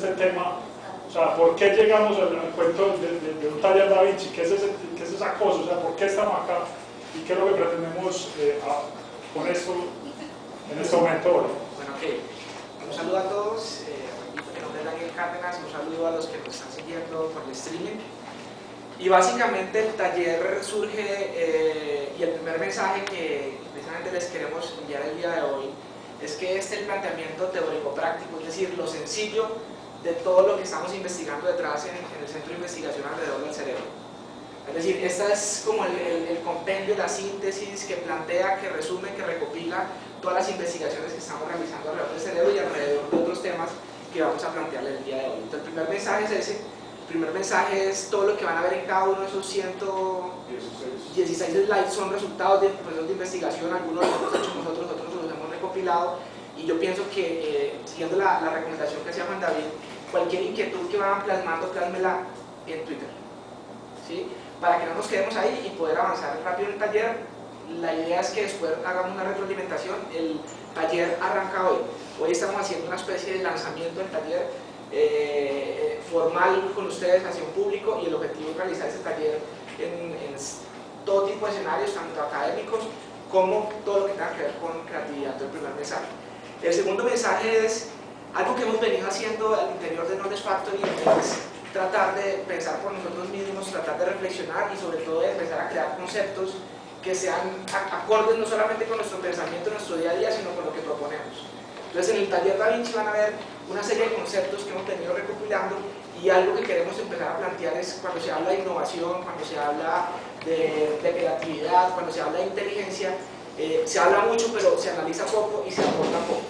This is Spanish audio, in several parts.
este tema, o sea, ¿por qué llegamos al cuento de un taller Da Vinci? ¿Qué es esa cosa? O sea, ¿por qué estamos acá? ¿Y qué es lo que pretendemos con esto en este momento hoy? Bueno, ok. Un saludo a todos. Mi nombre es Daniel Cárdenas. Un saludo a los que nos están siguiendo por el streaming. Y básicamente el taller surge y el primer mensaje que precisamente les queremos enviar el día de hoy es que este es el planteamiento teórico-práctico, es decir, lo sencillo de todo lo que estamos investigando detrás en el Centro de Investigación alrededor del cerebro. Es decir, esta es como el compendio, la síntesis que plantea, que resume, que recopila todas las investigaciones que estamos realizando alrededor del cerebro y alrededor de otros temas que vamos a plantearle el día de hoy. Entonces, el primer mensaje es ese. El primer mensaje es todo lo que van a ver en cada uno de esos 116 slides son resultados de procesos de investigación, algunos los hemos hecho nosotros, otros los hemos recopilado, y yo pienso que siguiendo la recomendación que hacía Juan David, cualquier inquietud que vayan plasmando, plásmela en Twitter, ¿sí? Para que no nos quedemos ahí y poder avanzar rápido en el taller. La idea es que después hagamos una retroalimentación. El taller arranca hoy. Hoy estamos haciendo una especie de lanzamiento del taller formal con ustedes hacia un público, y el objetivo es realizar ese taller en todo tipo de escenarios, tanto académicos como todo lo que tenga que ver con creatividad. Entonces, el primer mensaje. El segundo mensaje es algo que hemos venido haciendo al interior de Knowledge Factory, es tratar de pensar por nosotros mismos, tratar de reflexionar y sobre todo de empezar a crear conceptos que sean acordes no solamente con nuestro pensamiento, nuestro día a día, sino con lo que proponemos. Entonces, en el taller Da Vinci van a ver una serie de conceptos que hemos venido recopilando, y algo que queremos empezar a plantear es cuando se habla de innovación, cuando se habla de creatividad, cuando se habla de inteligencia, se habla mucho pero se analiza poco y se aporta poco.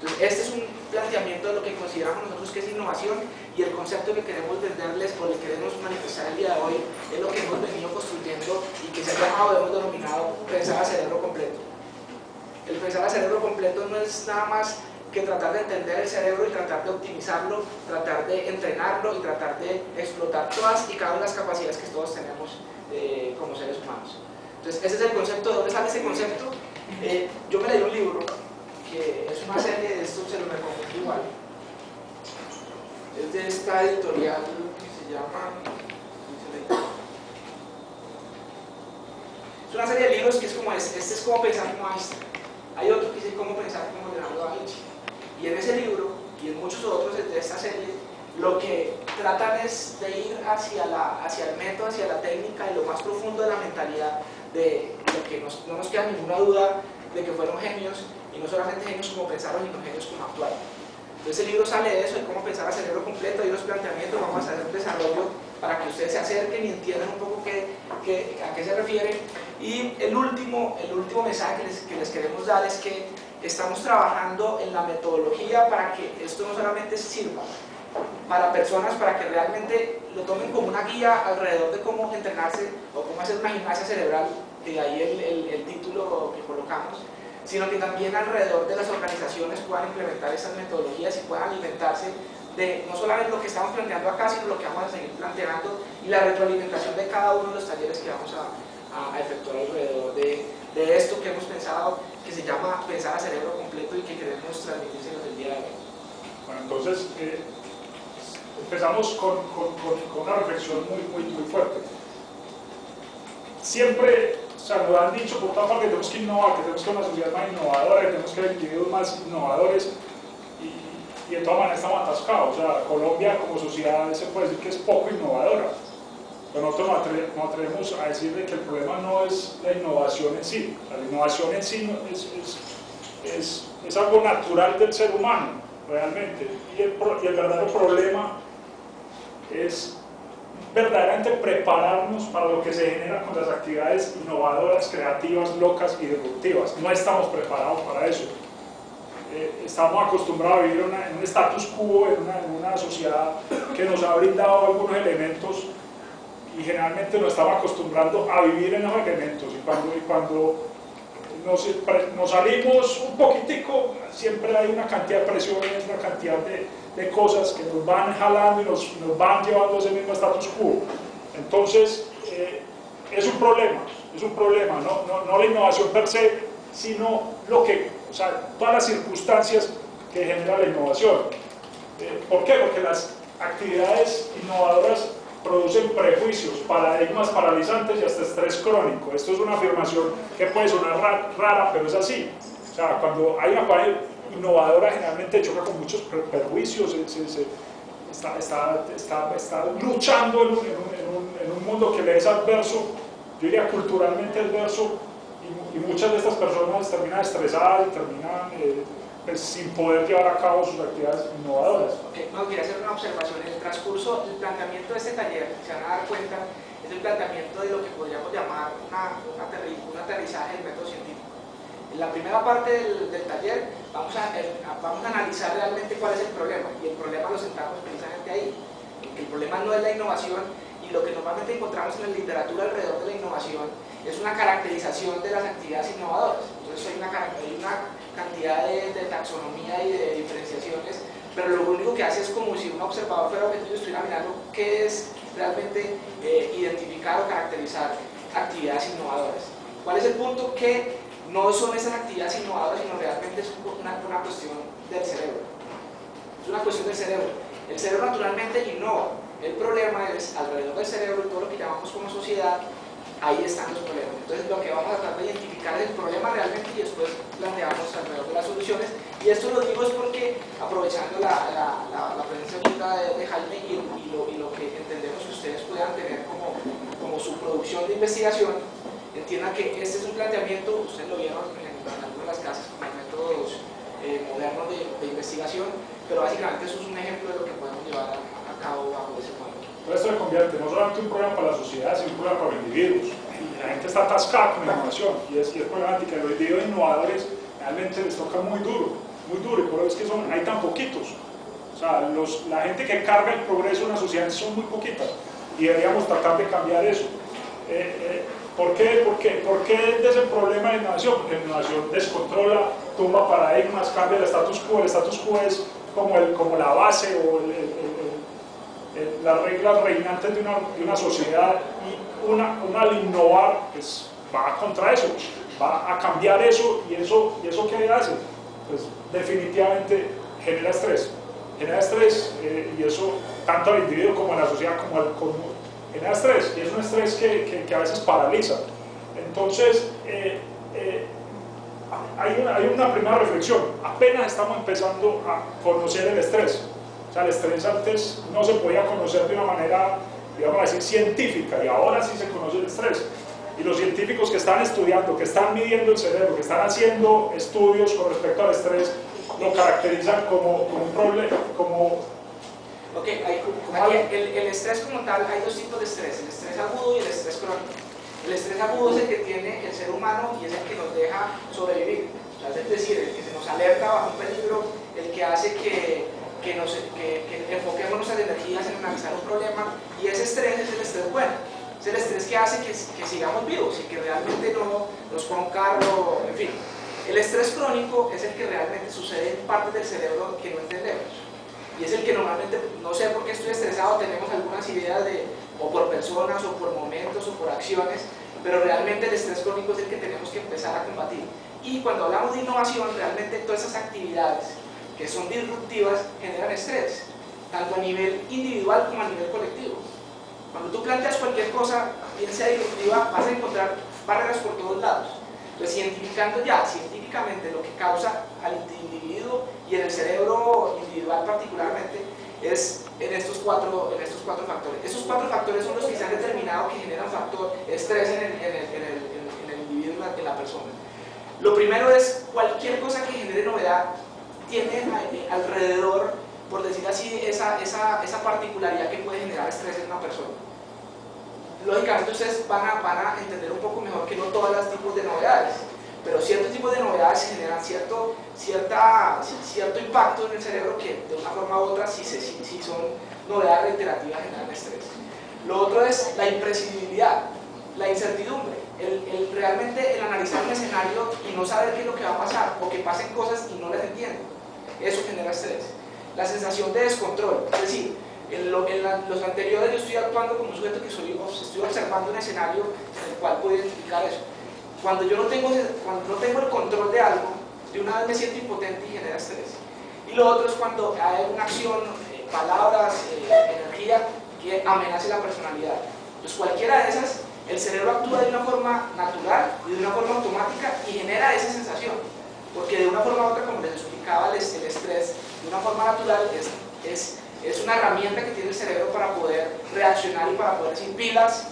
Entonces, este es un planteamiento de lo que consideramos nosotros que es innovación, y el concepto que queremos venderles o le queremos manifestar el día de hoy es lo que hemos venido construyendo y que se ha llamado, hemos denominado pensar a cerebro completo. El pensar a cerebro completo no es nada más que tratar de entender el cerebro y tratar de optimizarlo, tratar de entrenarlo y tratar de explotar todas y cada una de las capacidades que todos tenemos como seres humanos. Entonces, ese es el concepto. ¿De dónde sale ese concepto? Yo me leí un libro que es una serie de estos, se lo recomiendo igual. Es de esta editorial que se llama... Es una serie de libros que es como este es como pensar como Einstein. Hay otro que dice cómo pensar como Leonardo da Vinci. Y en ese libro, y en muchos otros de esta serie, lo que tratan es de ir hacia el método, hacia la técnica y lo más profundo de la mentalidad, de lo que no nos queda ninguna duda de que fueron genios, y no solamente genios como pensaron, sino genios como actuaron. Entonces, el libro sale de eso, de cómo pensar a cerebro completo, y unos planteamientos, vamos a hacer un desarrollo para que ustedes se acerquen y entiendan un poco a qué se refiere. Y el último mensaje que les queremos dar es que estamos trabajando en la metodología para que esto no solamente sirva para personas, para que realmente lo tomen como una guía alrededor de cómo entrenarse o cómo hacer una gimnasia cerebral, de ahí el título que colocamos, sino que también alrededor de las organizaciones puedan implementar esas metodologías y puedan alimentarse de no solamente lo que estamos planteando acá, sino lo que vamos a seguir planteando, y la retroalimentación de cada uno de los talleres que vamos a efectuar alrededor de esto que hemos pensado, que se llama pensar a cerebro completo y que queremos transmitírselos el día de hoy. Bueno, entonces empezamos con una reflexión muy fuerte. Siempre, o sea, nos han dicho por toda parte que tenemos que innovar, que tenemos que ser una sociedad más innovadora, que tenemos que ser individuos más innovadores, y de todas maneras estamos atascados. O sea, Colombia como sociedad se puede decir que es poco innovadora. Pero nosotros nos atrevemos a decir que el problema no es la innovación en sí. O sea, la innovación en sí es algo natural del ser humano, realmente. Y el verdadero problema es verdaderamente prepararnos para lo que se genera con las actividades innovadoras, creativas, locas y disruptivas. No estamos preparados para eso. Estamos acostumbrados a vivir en un status quo, en una sociedad que nos ha brindado algunos elementos, y generalmente nos estamos acostumbrando a vivir en esos elementos, y cuando nos salimos un poquitico, siempre hay una cantidad de presiones, una cantidad de cosas que nos van jalando y nos van llevando a ese mismo status quo. Entonces, es un problema, no la innovación per se, sino todas las circunstancias que genera la innovación. ¿Por qué? Porque las actividades innovadoras producen prejuicios, paradigmas paralizantes y hasta estrés crónico. Esto es una afirmación que puede sonar rara, pero es así. O sea, cuando hay una cosa innovadora, generalmente choca con muchos prejuicios, está luchando en un mundo que le es adverso, yo diría culturalmente adverso, y muchas de estas personas terminan estresadas y terminan pues, sin poder llevar a cabo sus actividades innovadoras. Okay. No, quería hacer una observación. En el transcurso, el planteamiento de este taller, se van a dar cuenta, es el planteamiento de lo que podríamos llamar un aterrizaje del método científico. En la primera parte del taller vamos a analizar realmente cuál es el problema, y el problema lo sentamos precisamente ahí. El problema no es la innovación, y lo que normalmente encontramos en la literatura alrededor de la innovación es una caracterización de las actividades innovadoras. Entonces hay una cantidad de taxonomía y de diferenciaciones, pero lo único que hace es como si un observador fuera objetivo y estuviera mirando qué es realmente identificar o caracterizar actividades innovadoras. ¿Cuál es el punto? Que no son esas actividades innovadoras, sino realmente es una cuestión del cerebro. Es una cuestión del cerebro. El cerebro naturalmente innova. El problema es alrededor del cerebro y todo lo que llamamos como sociedad, ahí están los problemas. Entonces lo que vamos a tratar de identificar es el problema realmente y después planteamos alrededor de las soluciones. Y esto lo digo es porque, aprovechando la presencia de Jaime y lo que entendemos que ustedes puedan tener como su producción de investigación, entiendan que este es un planteamiento, ustedes lo vieron en algunas de las clases como métodos modernos de investigación, pero básicamente eso es un ejemplo de lo que podemos llevar a cabo bajo ese modelo. Todo esto se convierte no solamente en un problema para la sociedad, sino un problema para los individuos. Y la gente está atascada con la innovación, y es problemática. Los individuos innovadores realmente les toca muy duro, y por eso es que hay tan poquitos. O sea, la gente que carga el progreso en una sociedad son muy poquitas, y deberíamos tratar de cambiar eso. ¿Por qué es ese problema de la innovación? Porque la innovación descontrola, tumba paradigmas, cambia el status quo. El status quo es como la base o las reglas reinantes de una sociedad, y una al innovar pues, va contra eso, va a cambiar eso, y eso ¿qué hace? Pues definitivamente genera estrés, y eso tanto al individuo como a la sociedad genera estrés, y es un estrés que a veces paraliza. Entonces hay una primera reflexión: apenas estamos empezando a conocer el estrés. O sea, el estrés antes no se podía conocer de una manera, digamos así, científica, y ahora sí se conoce el estrés. Y los científicos que están estudiando, que están midiendo el cerebro, que están haciendo estudios con respecto al estrés, lo caracterizan como un problema, Ok, el estrés como tal, hay dos tipos de estrés: el estrés agudo y el estrés crónico. El estrés agudo es el que tiene el ser humano y es el que nos deja sobrevivir. O sea, es decir, el que se nos alerta bajo un peligro, el que hace que enfoquemos nuestras energías en analizar un problema, y ese estrés es el estrés bueno. Es el estrés que hace que sigamos vivos y que realmente no nos pone un carro, en fin. El estrés crónico es el que realmente sucede en partes del cerebro que no entendemos. Y es el que normalmente, no sé por qué estoy estresado, tenemos algunas ideas o por personas, o por momentos, o por acciones, pero realmente el estrés crónico es el que tenemos que empezar a combatir. Y cuando hablamos de innovación, realmente todas esas actividades que son disruptivas generan estrés, tanto a nivel individual como a nivel colectivo. Cuando tú planteas cualquier cosa, bien sea disruptiva, vas a encontrar barreras por todos lados. Entonces, cientificando ya científicamente lo que causa al individuo y en el cerebro individual particularmente, es en estos cuatro factores. Esos 4 factores son los que se han determinado que generan factor estrés en el individuo, en la persona. Lo primero es, cualquier cosa que genere novedad tiene alrededor, por decir así, esa particularidad que puede generar estrés en una persona. Lógicamente ustedes van a entender un poco mejor que no todos los tipos de novedades, pero ciertos tipos de novedades generan cierto impacto en el cerebro que de una forma u otra, si son novedades reiterativas, generan estrés. Lo otro es la imprevisibilidad, la incertidumbre, realmente el analizar un escenario y no saber qué es lo que va a pasar, o que pasen cosas y no las entiendo. Eso genera estrés. La sensación de descontrol, es decir, en los anteriores yo estoy actuando como un sujeto que estoy observando un escenario en el cual puedo identificar eso. Cuando yo no tengo el control de algo, de una vez me siento impotente y genera estrés. Y lo otro es cuando hay una acción, palabras, energía que amenace la personalidad. Entonces cualquiera de esas, el cerebro actúa de una forma natural y de una forma automática y genera esa sensación. Porque de una forma u otra, como les explicaba, el estrés de una forma natural es una herramienta que tiene el cerebro para poder reaccionar y para poder decir pilas,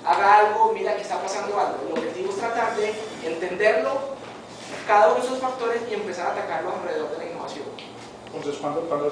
haga algo, mira, aquí está pasando algo. El objetivo es tratar de entenderlo, cada uno de esos factores, y empezar a atacarlos alrededor de la innovación. Entonces, cuando